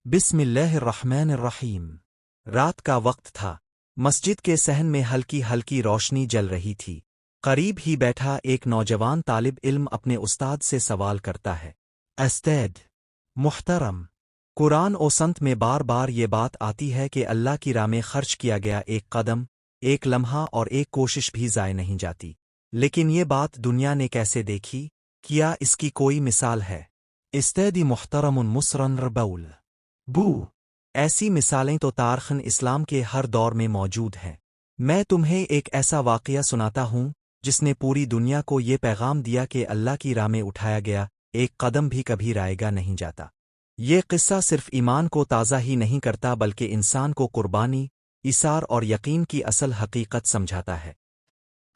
बिस्म الرحیم रात का वक्त था। मस्जिद के सहन में हल्की हल्की रोशनी जल रही थी। करीब ही बैठा एक नौजवान तालिब इल्म अपने उस्ताद से सवाल करता है, अस्ताद मुहतरम, कुरान और संत में बार बार ये बात आती है कि अल्लाह की राह में खर्च किया गया एक कदम, एक लम्हा और एक कोशिश भी ज़ाय नहीं जाती। लेकिन ये बात दुनिया ने कैसे देखी? क्या इसकी कोई मिसाल है? इस्तादी मुहतरम मुसरन रबौल बू। ऐसी मिसालें तो तारख़न इस्लाम के हर दौर में मौजूद हैं। मैं तुम्हें एक ऐसा वाक़या सुनाता हूँ जिसने पूरी दुनिया को ये पैगाम दिया कि अल्लाह की राह में उठाया गया एक कदम भी कभी रायगा नहीं जाता। ये किस्सा सिर्फ ईमान को ताज़ा ही नहीं करता बल्कि इंसान को कुर्बानी, इसार और यकीन की असल हकीकत समझाता है।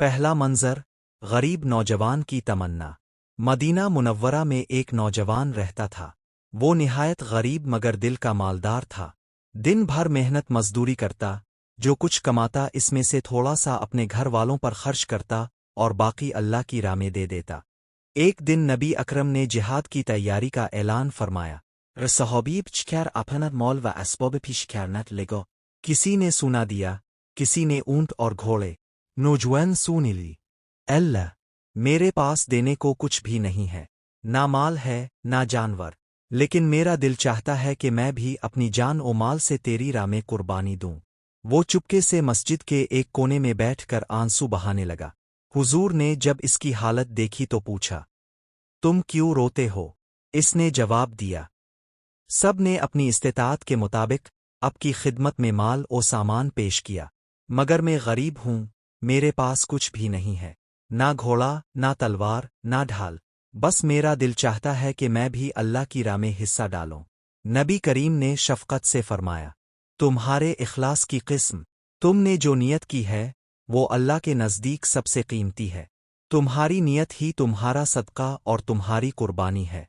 पहला मंज़र, गरीब नौजवान की तमन्ना। मदीना मुनव्वरा में एक नौजवान रहता था। वो निहायत गरीब मगर दिल का मालदार था। दिन भर मेहनत मजदूरी करता, जो कुछ कमाता इसमें से थोड़ा सा अपने घर वालों पर खर्च करता और बाकी अल्लाह की राह में दे देता। एक दिन नबी अकरम ने जिहाद की तैयारी का ऐलान फरमाया। सहाबीब चखैर अपनत मौल व असबाब फिशखैरनत लेगो। किसी ने सुना दिया, किसी ने ऊंट और घोड़े। नौजवान सुन ली, अल्लाह, मेरे पास देने को कुछ भी नहीं है, ना माल है ना जानवर, लेकिन मेरा दिल चाहता है कि मैं भी अपनी जान और माल से तेरी राह में कुर्बानी दूं। वो चुपके से मस्जिद के एक कोने में बैठकर आंसू बहाने लगा। हुजूर ने जब इसकी हालत देखी तो पूछा, तुम क्यों रोते हो? इसने जवाब दिया, सब ने अपनी इस्तेताअत के मुताबिक आपकी खिदमत में माल और सामान पेश किया, मगर मैं गरीब हूँ, मेरे पास कुछ भी नहीं है, ना घोड़ा ना तलवार ना ढाल। बस मेरा दिल चाहता है कि मैं भी अल्लाह की राह में हिस्सा डालूं। नबी करीम ने शफ़क़त से फरमाया, तुम्हारे इखलास की किस्म, तुमने जो नियत की है वो अल्लाह के नज़दीक सबसे कीमती है। तुम्हारी नियत ही तुम्हारा सदका और तुम्हारी कुर्बानी है।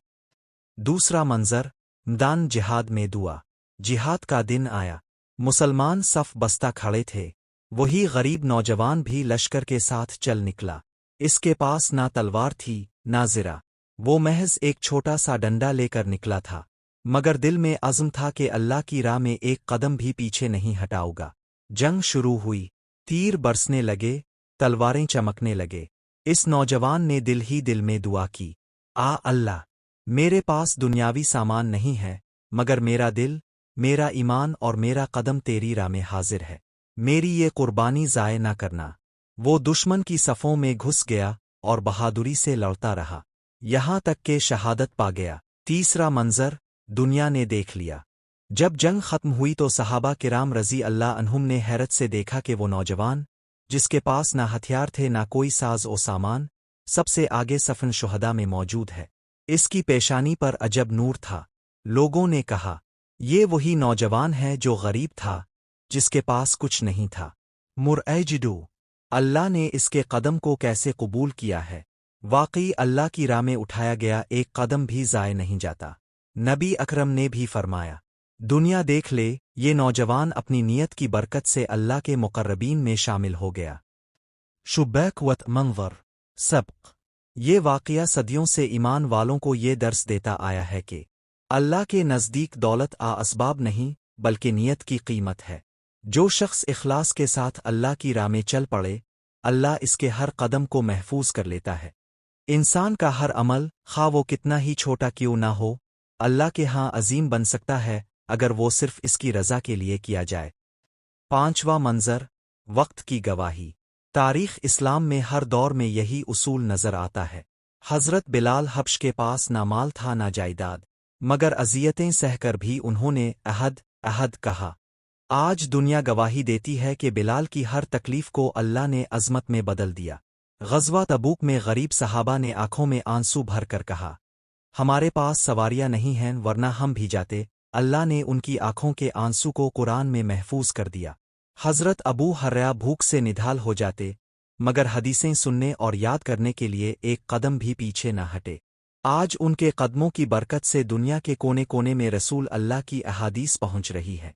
दूसरा मंज़र, मैदान जिहाद में दुआ। जिहाद का दिन आया। मुसलमान सफ़ बस्ता खड़े थे। वही गरीब नौजवान भी लश्कर के साथ चल निकला। इसके पास ना तलवार थी ना ज़िरा। वो महज एक छोटा सा डंडा लेकर निकला था, मगर दिल में अज़्म था कि अल्लाह की राह में एक कदम भी पीछे नहीं हटाऊंगा। जंग शुरू हुई। तीर बरसने लगे, तलवारें चमकने लगे। इस नौजवान ने दिल ही दिल में दुआ की, आ अल्लाह, मेरे पास दुनियावी सामान नहीं है, मगर मेरा दिल, मेरा ईमान और मेरा कदम तेरी राह में हाजिर है। मेरी ये कुर्बानी ज़ाय न करना। वो दुश्मन की सफ़ों में घुस गया और बहादुरी से लड़ता रहा, यहाँ तक कि शहादत पा गया। तीसरा मंज़र, दुनिया ने देख लिया। जब जंग ख़त्म हुई तो सहाबा किराम रज़ी अल्लाह अन्हुम ने हैरत से देखा कि वो नौजवान, जिसके पास ना हथियार थे ना कोई साज ओ सामान, सबसे आगे सफ़न शुहदा में मौजूद है। इसकी पेशानी पर अजब नूर था। लोगों ने कहा, ये वही नौजवान है जो गरीब था, जिसके पास कुछ नहीं था। मुरअजिदू, अल्लाह ने इसके कदम को कैसे कबूल किया है। वाकई अल्लाह की राह में उठाया गया एक कदम भी ज़ाय नहीं जाता। नबी अकरम ने भी फरमाया, दुनिया देख ले, ये नौजवान अपनी नियत की बरकत से अल्लाह के मुक़र्रबीन में शामिल हो गया। शुबैक वत मंज़र सबक। ये वाक़या सदियों से ईमान वालों को ये दर्स देता आया है कि अल्लाह के नज़दीक दौलत असबाब नहीं बल्कि नियत की कीमत है। जो शख्स इखलास के साथ अल्लाह की राह में चल पड़े, अल्लाह इसके हर कदम को महफूज कर लेता है। इंसान का हर अमल, खा वो कितना ही छोटा क्यों ना हो, अल्लाह के यहाँ अजीम बन सकता है अगर वो सिर्फ इसकी रज़ा के लिए किया जाए। पांचवा मंज़र, वक्त की गवाही। तारीख़ इस्लाम में हर दौर में यही उसूल नज़र आता है। हज़रत बिलाल हब्श के पास ना माल था ना जायदाद, मगर अज़ियतें सहकर भी उन्होंने अहद अहद कहा। आज दुनिया गवाही देती है कि बिलाल की हर तकलीफ़ को अल्लाह ने अज़मत में बदल दिया। ग़ज़वा तबूक में गरीब सहाबा ने आंखों में आंसू भर कर कहा, हमारे पास सवारियां नहीं हैं वरना हम भी जाते। अल्लाह ने उनकी आंखों के आंसू को कुरान में महफूज कर दिया। हज़रत अबू हर्रा भूख से निढाल हो जाते, मगर हदीसें सुनने और याद करने के लिए एक कदम भी पीछे न हटे। आज उनके कदमों की बरकत से दुनिया के कोने कोने में रसूल अल्लाह की अहादीस पहुँच रही है।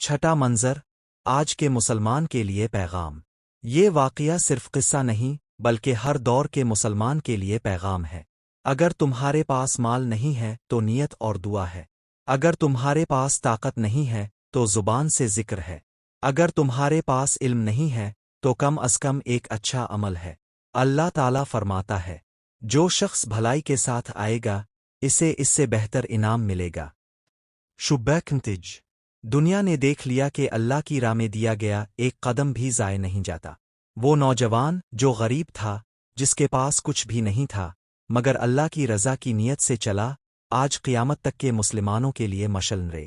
छठा मंज़र, आज के मुसलमान के लिए पैगाम। ये वाक़या सिर्फ किस्सा नहीं बल्कि हर दौर के मुसलमान के लिए पैगाम है। अगर तुम्हारे पास माल नहीं है तो नियत और दुआ है। اگر تمہارے پاس طاقت نہیں ہے تو زبان سے ذکر ہے، اگر تمہارے پاس علم نہیں ہے تو کم از کم ایک اچھا عمل ہے۔ اللہ تعالیٰ فرماتا ہے، جو شخص بھلائی کے ساتھ آئے گا اسے اس سے بہتر انعام ملے گا۔ شبہ دنیا نے دیکھ لیا کہ اللہ کی راہ میں دیا گیا ایک قدم بھی ضائع نہیں جاتا۔ وہ نوجوان جو غریب تھا، جس کے پاس کچھ بھی نہیں تھا، مگر اللہ کی رضا کی نیت سے چلا، آج قیامت تک کے مسلمانوں کے لیے مشعل رے۔